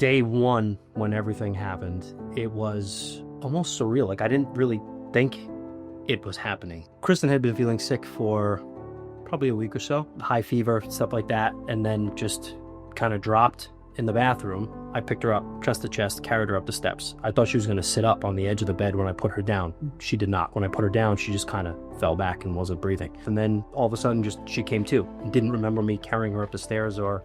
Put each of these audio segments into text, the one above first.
Day one, when everything happened, it was almost surreal. Like, I didn't really think it was happening. Kristin had been feeling sick for probably a week or so, high fever, stuff like that, and then just kind of dropped in the bathroom. I picked her up, chest to chest, carried her up the steps. I thought she was going to sit up on the edge of the bed when I put her down. She did not. When I put her down, she just kind of fell back and wasn't breathing. And then all of a sudden, she came to. Didn't remember me carrying her up the stairs or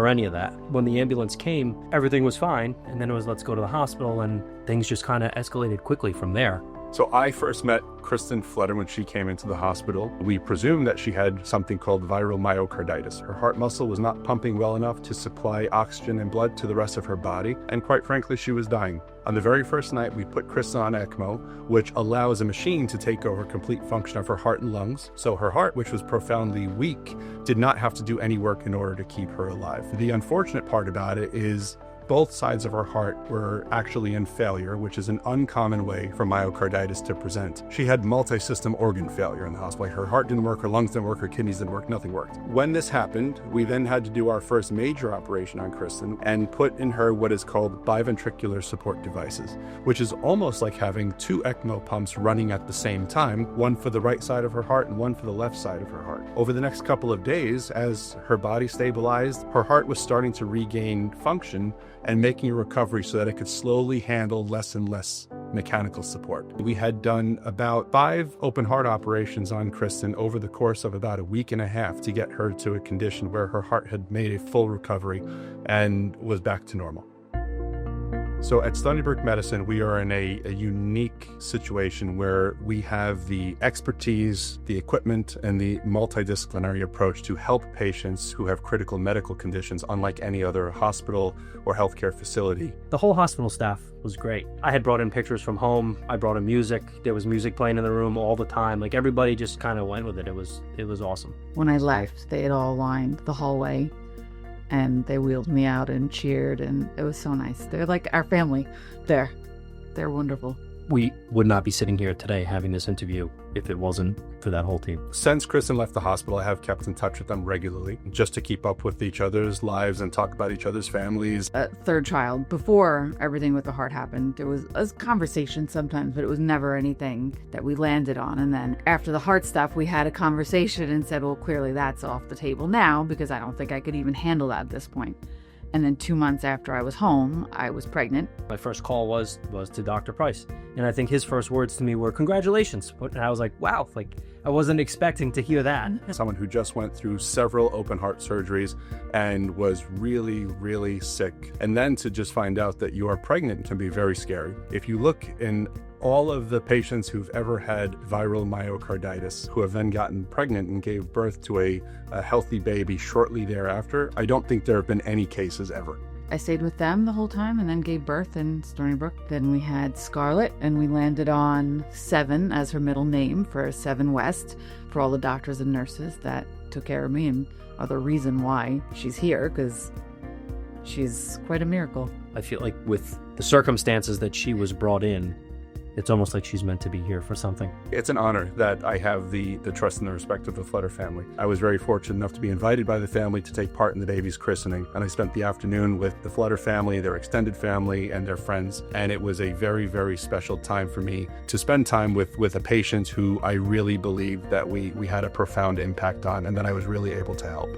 any of that. When the ambulance came, everything was fine. And then it was, let's go to the hospital, and things just kind of escalated quickly from there. So I first met Kristin Fludder when she came into the hospital. We presumed that she had something called viral myocarditis. Her heart muscle was not pumping well enough to supply oxygen and blood to the rest of her body, and quite frankly, she was dying. On the very first night, we put Kristin on ECMO, which allows a machine to take over complete function of her heart and lungs. So her heart, which was profoundly weak, did not have to do any work in order to keep her alive. The unfortunate part about it is both sides of her heart were actually in failure, which is an uncommon way for myocarditis to present. She had multi-system organ failure in the hospital. Her heart didn't work, her lungs didn't work, her kidneys didn't work, nothing worked. When this happened, we then had to do our first major operation on Kristin and put in her what is called biventricular support devices, which is almost like having two ECMO pumps running at the same time, one for the right side of her heart and one for the left side of her heart. Over the next couple of days, as her body stabilized, her heart was starting to regain function and making a recovery so that it could slowly handle less and less mechanical support. We had done about 5 open heart operations on Kristin over the course of about a week and a half to get her to a condition where her heart had made a full recovery and was back to normal. So at Stony Brook Medicine, we are in a unique situation where we have the expertise, the equipment, and the multidisciplinary approach to help patients who have critical medical conditions unlike any other hospital or healthcare facility. The whole hospital staff was great. I had brought in pictures from home. I brought in music. There was music playing in the room all the time. Like, everybody just kind of went with it. It was awesome. When I left, they had all lined the hallway, and they wheeled me out and cheered, and it was so nice. They're like our family. They're wonderful. We would not be sitting here today having this interview if it wasn't for that whole team. Since Kristin left the hospital, I have kept in touch with them regularly just to keep up with each other's lives and talk about each other's families. Third child, before everything with the heart happened, there was a conversation sometimes, but it was never anything that we landed on. And then after the heart stuff, we had a conversation and said, well, clearly that's off the table now, because I don't think I could even handle that at this point. And then 2 months after I was home, I was pregnant. My first call was to Dr. Price. And I think his first words to me were, congratulations. And I was like, wow, like, I wasn't expecting to hear that. Someone who just went through several open heart surgeries and was really, really sick. And then to just find out that you are pregnant can be very scary. If you look in all of the patients who've ever had viral myocarditis, who have then gotten pregnant and gave birth to a healthy baby shortly thereafter, I don't think there have been any cases ever. I stayed with them the whole time and then gave birth in Stony Brook. Then we had Scarlett, and we landed on 7 as her middle name for 7 West, for all the doctors and nurses that took care of me and are the reason why she's here, because she's quite a miracle. I feel like with the circumstances that she was brought in, it's almost like she's meant to be here for something. It's an honor that I have the trust and the respect of the Fludder family. I was very fortunate enough to be invited by the family to take part in the baby's christening, and I spent the afternoon with the Fludder family, their extended family, and their friends, and it was a very, very special time for me to spend time with a patient who I really believed that we had a profound impact on and that I was really able to help.